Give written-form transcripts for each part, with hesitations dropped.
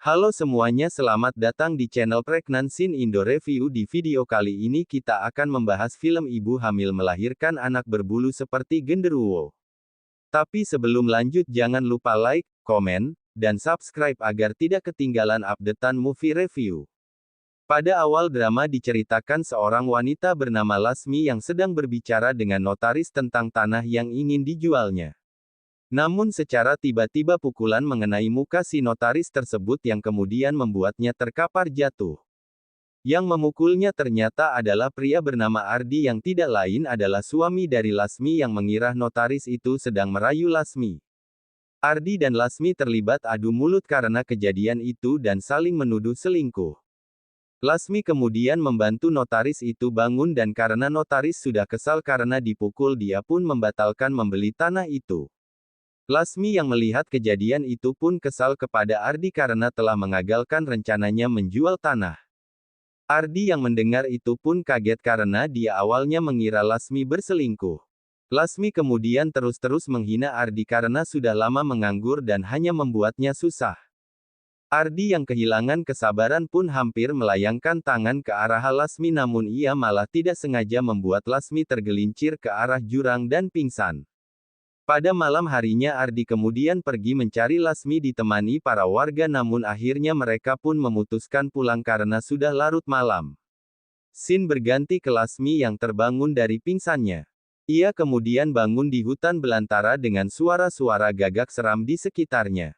Halo semuanya, selamat datang di channel Pregnancy Indo Review. Di video kali ini kita akan membahas film ibu hamil melahirkan anak berbulu seperti genderuwo. Tapi sebelum lanjut jangan lupa like, komen, dan subscribe agar tidak ketinggalan updatean movie review. Pada awal drama diceritakan seorang wanita bernama Lasmi yang sedang berbicara dengan notaris tentang tanah yang ingin dijualnya. Namun secara tiba-tiba pukulan mengenai muka si notaris tersebut yang kemudian membuatnya terkapar jatuh. Yang memukulnya ternyata adalah pria bernama Ardi yang tidak lain adalah suami dari Lasmi yang mengira notaris itu sedang merayu Lasmi. Ardi dan Lasmi terlibat adu mulut karena kejadian itu dan saling menuduh selingkuh. Lasmi kemudian membantu notaris itu bangun dan karena notaris sudah kesal karena dipukul dia pun membatalkan membeli tanah itu. Lasmi yang melihat kejadian itu pun kesal kepada Ardi karena telah mengagalkan rencananya menjual tanah. Ardi yang mendengar itu pun kaget karena dia awalnya mengira Lasmi berselingkuh. Lasmi kemudian terus-terus menghina Ardi karena sudah lama menganggur dan hanya membuatnya susah. Ardi yang kehilangan kesabaran pun hampir melayangkan tangan ke arah Lasmi namun ia malah tidak sengaja membuat Lasmi tergelincir ke arah jurang dan pingsan. Pada malam harinya Ardi kemudian pergi mencari Lasmi ditemani para warga namun akhirnya mereka pun memutuskan pulang karena sudah larut malam. Scene berganti ke Lasmi yang terbangun dari pingsannya. Ia kemudian bangun di hutan belantara dengan suara-suara gagak seram di sekitarnya.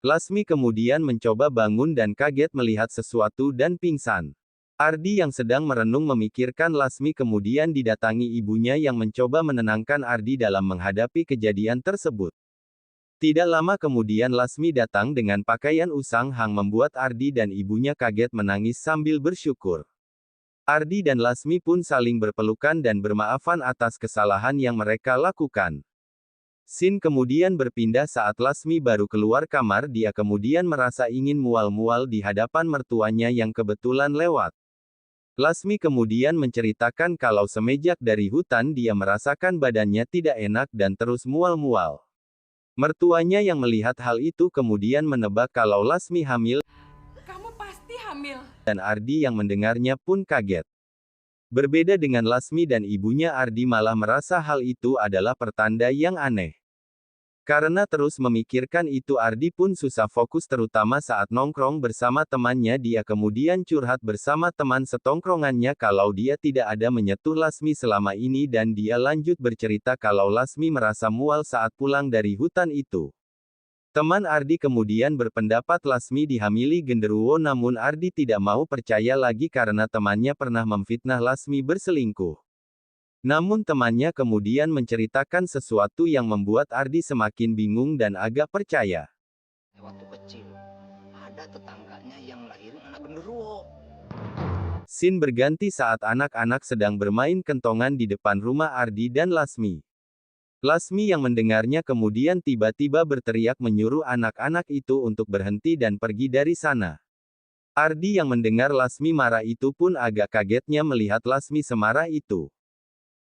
Lasmi kemudian mencoba bangun dan kaget melihat sesuatu dan pingsan. Ardi yang sedang merenung memikirkan Lasmi kemudian didatangi ibunya yang mencoba menenangkan Ardi dalam menghadapi kejadian tersebut. Tidak lama kemudian Lasmi datang dengan pakaian usang hang membuat Ardi dan ibunya kaget menangis sambil bersyukur. Ardi dan Lasmi pun saling berpelukan dan bermaafan atas kesalahan yang mereka lakukan. Scene kemudian berpindah saat Lasmi baru keluar kamar, dia kemudian merasa ingin mual-mual di hadapan mertuanya yang kebetulan lewat. Lasmi kemudian menceritakan kalau semenjak dari hutan dia merasakan badannya tidak enak dan terus mual-mual. Mertuanya yang melihat hal itu kemudian menebak kalau Lasmi hamil. Kamu pasti hamil. Dan Ardi yang mendengarnya pun kaget. Berbeda dengan Lasmi dan ibunya, Ardi malah merasa hal itu adalah pertanda yang aneh. Karena terus memikirkan itu Ardi pun susah fokus terutama saat nongkrong bersama temannya. Dia kemudian curhat bersama teman setongkrongannya kalau dia tidak ada menyentuh Lasmi selama ini dan dia lanjut bercerita kalau Lasmi merasa mual saat pulang dari hutan itu. Teman Ardi kemudian berpendapat Lasmi dihamili genderuwo namun Ardi tidak mau percaya lagi karena temannya pernah memfitnah Lasmi berselingkuh. Namun temannya kemudian menceritakan sesuatu yang membuat Ardi semakin bingung dan agak percaya. Waktu kecil, ada tetangganya yang lahirin anak genderuwo. Scene berganti saat anak-anak sedang bermain kentongan di depan rumah Ardi dan Lasmi. Lasmi yang mendengarnya kemudian tiba-tiba berteriak menyuruh anak-anak itu untuk berhenti dan pergi dari sana. Ardi yang mendengar Lasmi marah itu pun agak kagetnya melihat Lasmi semarah itu.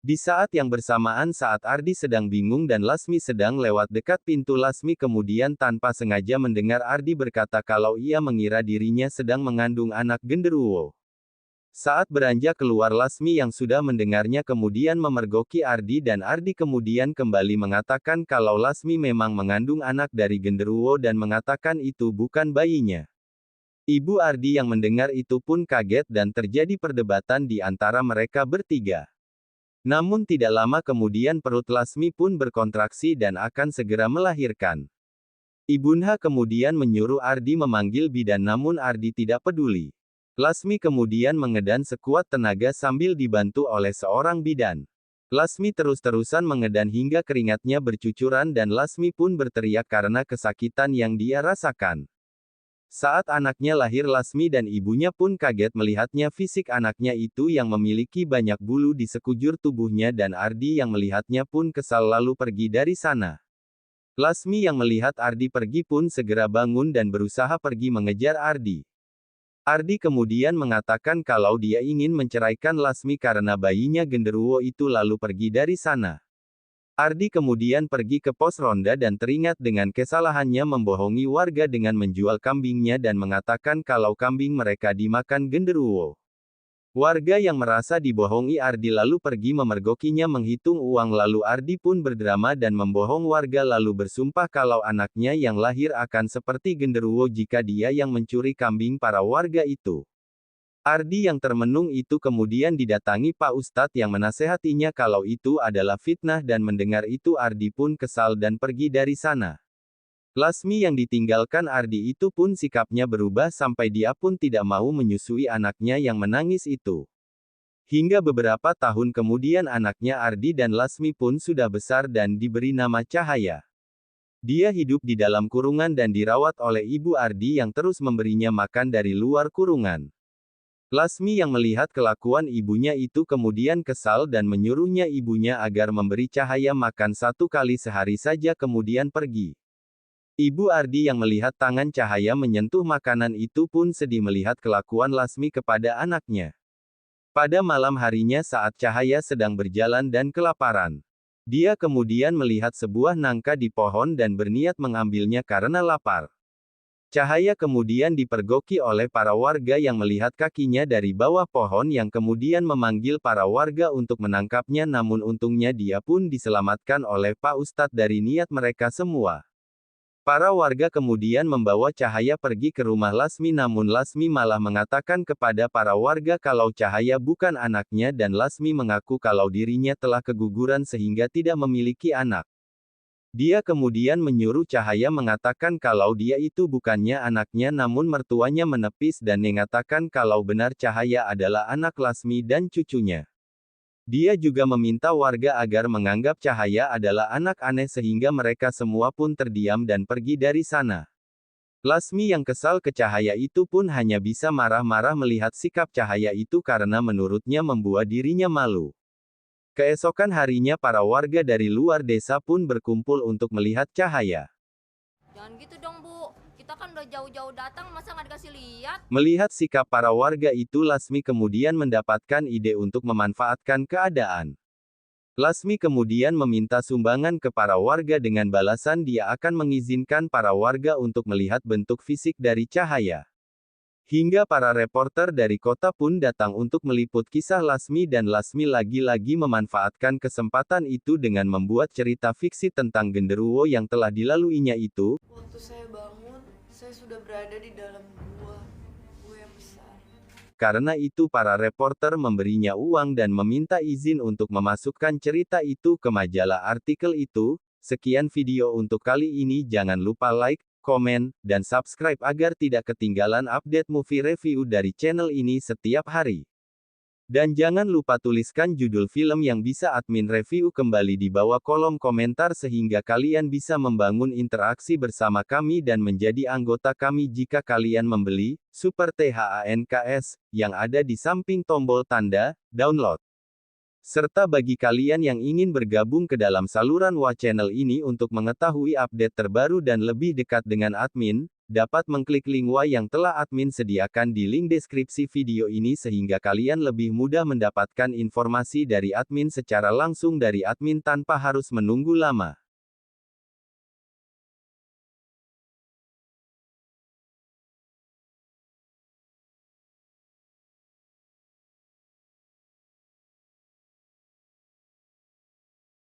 Di saat yang bersamaan saat Ardi sedang bingung dan Lasmi sedang lewat dekat pintu, Lasmi kemudian tanpa sengaja mendengar Ardi berkata kalau ia mengira dirinya sedang mengandung anak genderuwo. Saat beranjak keluar, Lasmi yang sudah mendengarnya kemudian memergoki Ardi dan Ardi kemudian kembali mengatakan kalau Lasmi memang mengandung anak dari genderuwo dan mengatakan itu bukan bayinya. Ibu Ardi yang mendengar itu pun kaget dan terjadi perdebatan di antara mereka bertiga. Namun tidak lama kemudian perut Lasmi pun berkontraksi dan akan segera melahirkan. Ibunda kemudian menyuruh Ardi memanggil bidan namun Ardi tidak peduli. Lasmi kemudian mengedan sekuat tenaga sambil dibantu oleh seorang bidan. Lasmi terus-terusan mengedan hingga keringatnya bercucuran dan Lasmi pun berteriak karena kesakitan yang dia rasakan. Saat anaknya lahir, Lasmi dan ibunya pun kaget melihatnya fisik anaknya itu yang memiliki banyak bulu di sekujur tubuhnya dan Ardi yang melihatnya pun kesal lalu pergi dari sana. Lasmi yang melihat Ardi pergi pun segera bangun dan berusaha pergi mengejar Ardi. Ardi kemudian mengatakan kalau dia ingin menceraikan Lasmi karena bayinya genderuwo itu lalu pergi dari sana. Ardi kemudian pergi ke pos ronda dan teringat dengan kesalahannya membohongi warga dengan menjual kambingnya dan mengatakan kalau kambing mereka dimakan genderuwo. Warga yang merasa dibohongi Ardi lalu pergi memergokinya menghitung uang, lalu Ardi pun berdrama dan membohong warga lalu bersumpah kalau anaknya yang lahir akan seperti genderuwo jika dia yang mencuri kambing para warga itu. Ardi yang termenung itu kemudian didatangi Pak Ustadz yang menasehatinya kalau itu adalah fitnah dan mendengar itu Ardi pun kesal dan pergi dari sana. Lasmi yang ditinggalkan Ardi itu pun sikapnya berubah sampai dia pun tidak mau menyusui anaknya yang menangis itu. Hingga beberapa tahun kemudian anaknya Ardi dan Lasmi pun sudah besar dan diberi nama Cahaya. Dia hidup di dalam kurungan dan dirawat oleh ibu Ardi yang terus memberinya makan dari luar kurungan. Lasmi yang melihat kelakuan ibunya itu kemudian kesal dan menyuruhnya ibunya agar memberi Cahaya makan 1 kali sehari saja kemudian pergi. Ibu Ardi yang melihat tangan Cahaya menyentuh makanan itu pun sedih melihat kelakuan Lasmi kepada anaknya. Pada malam harinya saat Cahaya sedang berjalan dan kelaparan, dia kemudian melihat sebuah nangka di pohon dan berniat mengambilnya karena lapar. Cahaya kemudian dipergoki oleh para warga yang melihat kakinya dari bawah pohon yang kemudian memanggil para warga untuk menangkapnya, namun untungnya dia pun diselamatkan oleh Pak Ustadz dari niat mereka semua. Para warga kemudian membawa Cahaya pergi ke rumah Lasmi, namun Lasmi malah mengatakan kepada para warga kalau Cahaya bukan anaknya dan Lasmi mengaku kalau dirinya telah keguguran sehingga tidak memiliki anak. Dia kemudian menyuruh Cahaya mengatakan kalau dia itu bukannya anaknya, namun mertuanya menepis dan mengatakan kalau benar Cahaya adalah anak Lasmi dan cucunya. Dia juga meminta warga agar menganggap Cahaya adalah anak aneh sehingga mereka semua pun terdiam dan pergi dari sana. Lasmi yang kesal ke Cahaya itu pun hanya bisa marah-marah melihat sikap Cahaya itu karena menurutnya membuat dirinya malu. Keesokan harinya para warga dari luar desa pun berkumpul untuk melihat Cahaya. Jangan gitu dong, Bu. Kita kan udah jauh-jauh datang, masa nggak dikasih lihat? Melihat sikap para warga itu, Lasmi kemudian mendapatkan ide untuk memanfaatkan keadaan. Lasmi kemudian meminta sumbangan ke para warga dengan balasan dia akan mengizinkan para warga untuk melihat bentuk fisik dari Cahaya. Hingga para reporter dari kota pun datang untuk meliput kisah Lasmi dan Lasmi lagi-lagi memanfaatkan kesempatan itu dengan membuat cerita fiksi tentang genderuwo yang telah dilaluinya itu. Waktu saya bangun, saya sudah berada di dalam gua yang besar. Karena itu para reporter memberinya uang dan meminta izin untuk memasukkan cerita itu ke majalah artikel itu. Sekian video untuk kali ini, jangan lupa like, komen, dan subscribe agar tidak ketinggalan update movie review dari channel ini setiap hari. Dan jangan lupa tuliskan judul film yang bisa admin review kembali di bawah kolom komentar sehingga kalian bisa membangun interaksi bersama kami dan menjadi anggota kami jika kalian membeli Super THANKS yang ada di samping tombol tanda download. Serta bagi kalian yang ingin bergabung ke dalam saluran WA channel ini untuk mengetahui update terbaru dan lebih dekat dengan admin, dapat mengklik link WA yang telah admin sediakan di link deskripsi video ini sehingga kalian lebih mudah mendapatkan informasi dari admin secara langsung dari admin tanpa harus menunggu lama.